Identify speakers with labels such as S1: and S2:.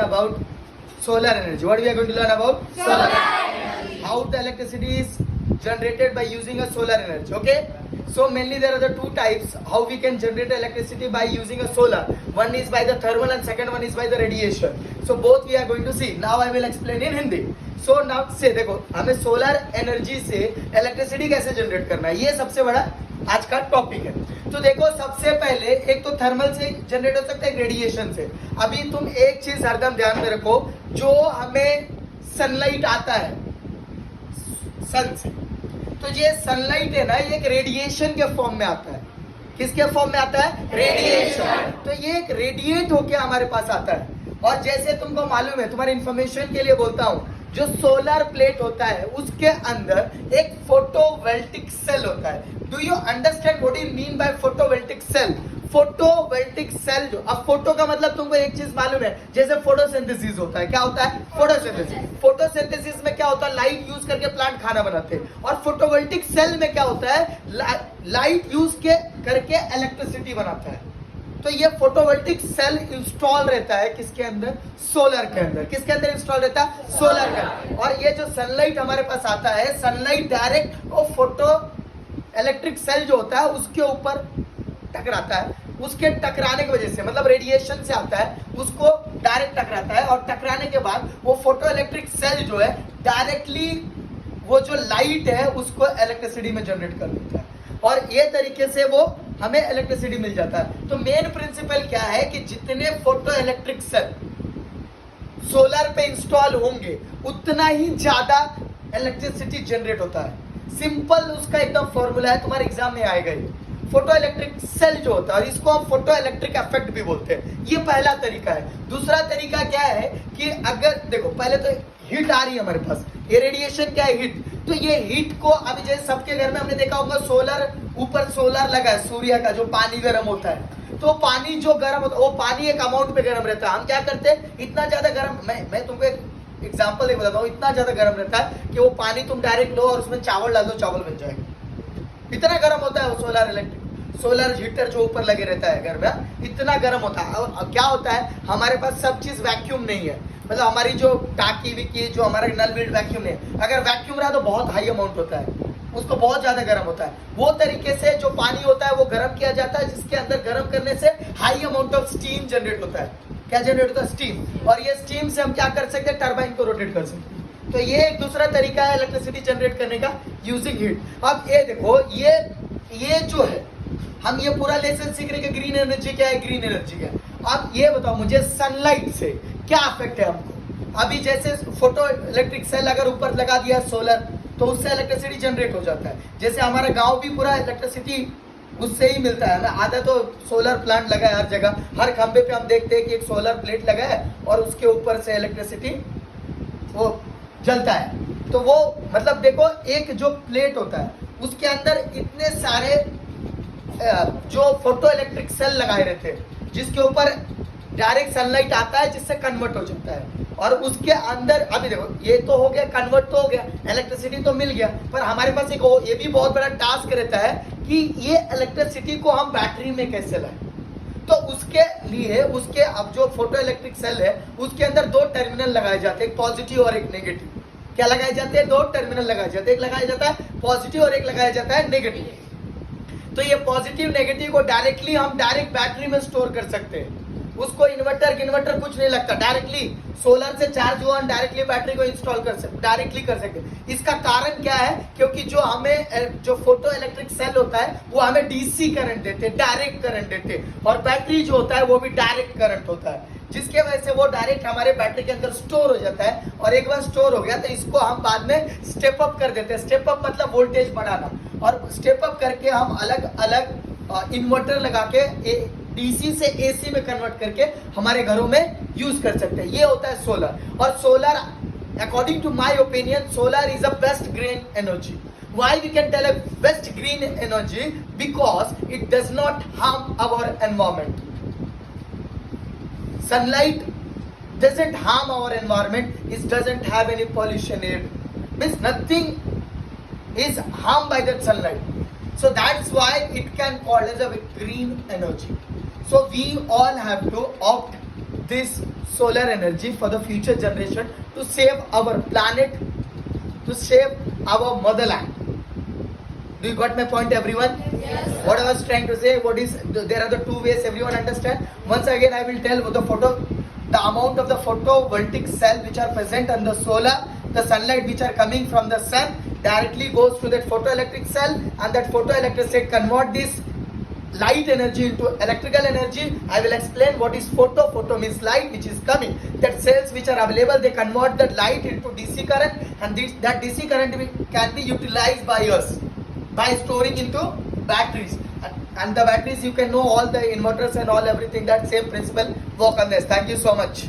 S1: about solar energy. What we are going to learn about? Solar energy. How the electricity is generated by using a solar energy. Okay. So mainly there are the two types how we can generate electricity by using a solar. One is by the thermal and second one is by the radiation. So both we are going to see. Now I will explain in Hindi. So now से देखो हमें solar energy से electricity कैसे generate करना है, ये सबसे बड़ा आज का टॉपिक है. तो देखो सबसे पहले एक तो थर्मल से जनरेट हो सकता है, रेडिएशन से. अभी तुम एक चीज हरदम ध्यान में रखो, जो हमें सनलाइट आता है सन से, तो ये सनलाइट है ना, ये एक रेडिएशन के फॉर्म में आता है. किसके फॉर्म में आता है? रेडिएशन. तो ये एक रेडिएट होके हमारे पास आता है. और जैसे तुमको मालूम है, तुम्हारे इंफॉर्मेशन के लिए बोलता हूं, जो सोलर प्लेट होता है उसके अंदर एक फोटोवोल्टिक सेल होता है. Do you understand what you mean by photovoltaic cell? Photovoltaic cell जो, अब फोटो का मतलब तुमको एक चीज मालूम है, जैसे फोटोसिंथेसिस होता है. क्या होता है? फोटोसिंथेसिस. फोटोसिंथेसिस में क्या होता है? लाइट यूज करके प्लांट खाना बनाते हैं. और फोटोवोल्टिक सेल में क्या होता है? लाइट यूज करके इलेक्ट्रिसिटी बनाता है. तो ये फोटोवोल्टिक सेल इंस्टॉल रहता है किसके अंदर? सोलर के अंदर. किसके अंदर इंस्टॉल रहता है? सोलर के अंदर. और ये जो सनलाइट हमारे पास आता है, सनलाइट डायरेक्ट वो फोटो इलेक्ट्रिक सेल जो होता है उसके ऊपर टकराता है. उसके टकराने की वजह से, मतलब रेडिएशन से आता है, उसको डायरेक्ट टकराता है. और टकराने के बाद वो फोटो इलेक्ट्रिक सेल जो है डायरेक्टली वो जो लाइट है उसको इलेक्ट्रिसिटी में जनरेट कर देता है. और ये तरीके से वो हमें इलेक्ट्रिसिटी मिल जाता है. तो मेन प्रिंसिपल क्या है कि जितने फोटो इलेक्ट्रिक सेल सोलर पे इंस्टॉल होंगे उतना ही ज्यादा इलेक्ट्रिसिटी जनरेट होता है. सिंपल उसका एकदम फॉर्मूला है, तुम्हारे एग्जाम में आएगा. ये फोटो इलेक्ट्रिक सेल जो होता है, इसको हम फोटो इलेक्ट्रिक इफेक्ट भी बोलते हैं. ये पहला तरीका है. दूसरा तरीका क्या है कि अगर देखो, पहले तो हीट आ रही है हमारे पास, ये रेडिएशन क्या है? हीट. तो ये हीट को अभी जैसे सबके घर में हमने देखा होगा, सोलर ऊपर सोलर लगा है, सूर्य का जो पानी गर्म होता है, तो पानी जो गर्म होता है वो पानी एक अमाउंट पे गर्म रहता है. हम क्या करते हैं, इतना ज्यादा गर्म, मैं तुमको एक एग्जांपल दे बताता हूँ, इतना ज्यादा गर्म रहता है कि वो पानी तुम डायरेक्ट लो और उसमें चावल डाल दो, चावल बन जाएगा. इतना गर्म होता है वो सोलर हीटर जो ऊपर लगे रहता है घर में, इतना गर्म होता है. और क्या होता है, हमारे पास सब चीज वैक्यूम नहीं है, मतलब हमारी जो टाकी विकी जो हमारा नल बिल्ड वैक्यूम है. अगर वैक्यूम रहा तो बहुत हाई अमाउंट होता है, उसको बहुत ज्यादा गर्म होता है. वो तरीके से जो पानी होता है वो गर्म किया जाता है, जिसके अंदर गर्म करने से high amount of steam generate होता है. क्या जनरेट होता है? स्टीम. और ये स्टीम से हम क्या कर सकते हैं? टरबाइन को रोटेट कर सकते हैं. तो ये एक दूसरा तरीका है इलेक्ट्रिसिटी जनरेट करने का, यूजिंग हीट. अब ये देखो, ये जो है, हम ये पूरा लेसन सीख रहे हैं कि ग्रीन एनर्जी क्या है, ग्रीन एनर्जी क्या है. अब ये बताओ मुझे, सनलाइट से क्या इफेक्ट है हमको? अभी जैसे फोटो इलेक्ट्रिक सेल अगर ऊपर लगा दिया सोलर, तो उससे इलेक्ट्रिसिटी जनरेट हो जाता है. जैसे हमारा गांव भी पूरा इलेक्ट्रिसिटी उससे ही मिलता है ना. आधा तो सोलर प्लांट लगा है हर जगह, हर खंबे पे हम देखते हैं कि एक सोलर प्लेट लगा है और उसके ऊपर से इलेक्ट्रिसिटी वो जलता है. तो वो मतलब देखो, एक जो प्लेट होता है उसके अंदर इतने सारे जो फोटो इलेक्ट्रिक सेल लगाए रहते हैं, जिसके ऊपर डायरेक्ट सनलाइट आता है, जिससे कन्वर्ट हो जाता है. और उसके अंदर अभी देखो, ये तो हो गया, कन्वर्ट तो हो गया, इलेक्ट्रिसिटी तो मिल गया, पर हमारे पास एक ये भी बहुत बड़ा टास्क रहता है कि ये इलेक्ट्रिसिटी को हम बैटरी में कैसे लाएं. तो उसके लिए उसके अब जो फोटो इलेक्ट्रिक सेल है उसके अंदर दो टर्मिनल लगाए जाते हैं, एक पॉजिटिव और एक नेगेटिव. क्या लगाए जाते हैं? दो टर्मिनल लगाए जाते हैं. एक लगाया जाता है पॉजिटिव और एक लगाया जाता है नेगेटिव. तो ये पॉजिटिव नेगेटिव को डायरेक्टली हम डायरेक्ट बैटरी में स्टोर कर सकते हैं. उसको इन्वर्टर कुछ नहीं लगता, डायरेक्टली सोलर से चार्ज हुआ, डायरेक्टली बैटरी को इंस्टॉल कर सकते, डायरेक्टली कर सकते. इसका कारण क्या है? क्योंकि जो हमें जो फोटो इलेक्ट्रिक सेल होता है वो हमें डीसी करंट देते, डायरेक्ट करंट देते. और बैटरी जो होता है वो भी डायरेक्ट करंट होता है, जिसके वजह से वो डायरेक्ट हमारे बैटरी के अंदर स्टोर हो जाता है. और एक बार स्टोर हो गया तो इसको हम बाद में स्टेप अप कर देते हैं. स्टेप अप मतलब वोल्टेज बढ़ाना. और स्टेप अप करके हम अलग अलग इन्वर्टर लगा के डीसी से एसी में कन्वर्ट करके हमारे घरों में यूज कर सकते हैं. ये होता है सोलर. और solar, according to my opinion, solar is a best green energy. Why we can tell a best green energy? Because it does not harm our environment. Sunlight doesn't harm our environment. It doesn't have any pollution in it. Means nothing is harmed by that sunlight. So that's why it can called as a green energy. So we all have to opt this solar energy for the future generation to save our planet, to save our motherland. Do you got my point, everyone?
S2: Yes.
S1: What I was trying to say, there are the two ways, everyone understand? Once again, I will tell the amount of the photovoltaic cell which are present on the solar, the sunlight which are coming from the sun directly goes to that photoelectric cell, and that photoelectric cell convert this light energy into electrical energy. I will explain what is photo. Photo means light which is coming. That cells which are available, they convert that light into DC current, and that DC current can be utilized by us by storing into batteries. And the batteries, you can know all the inverters and all everything, that same principle work on this. Thank you so much.